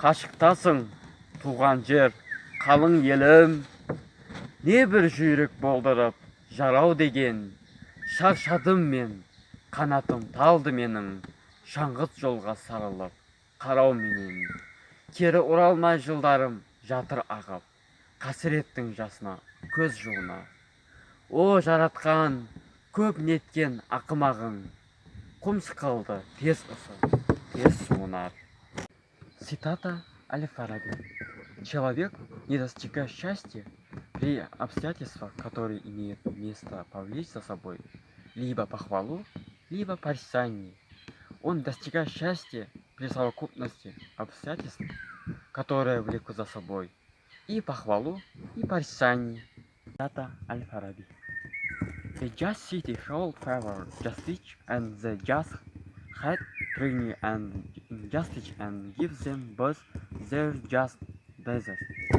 Қашықтасың, туған жер, қалың елім, не бір жүйрік болдырып, жарау деген. Шаршадым мен, қанатым талды менің, шаңғыт жолға сарылып, қарау менен. Кері оралмай жылдарым жатыр ағып, қасіреттің жасына, көз жуына. О жаратқан, көп неткен ақымағың, құм сықылды, тез ысып, тез суынар. Цитата Аль-Фараби. Человек не достигает счастья при обстоятельствах, которые имеют место повлечь за собой либо похвалу, либо порицание. Он достигает счастья при совокупности обстоятельств, которые влекут за собой и похвалу, и порицание. Цитата Аль-Фараби. The just city shall favor justice, and the just hate tyranny and injustice, and give them both their just deserts.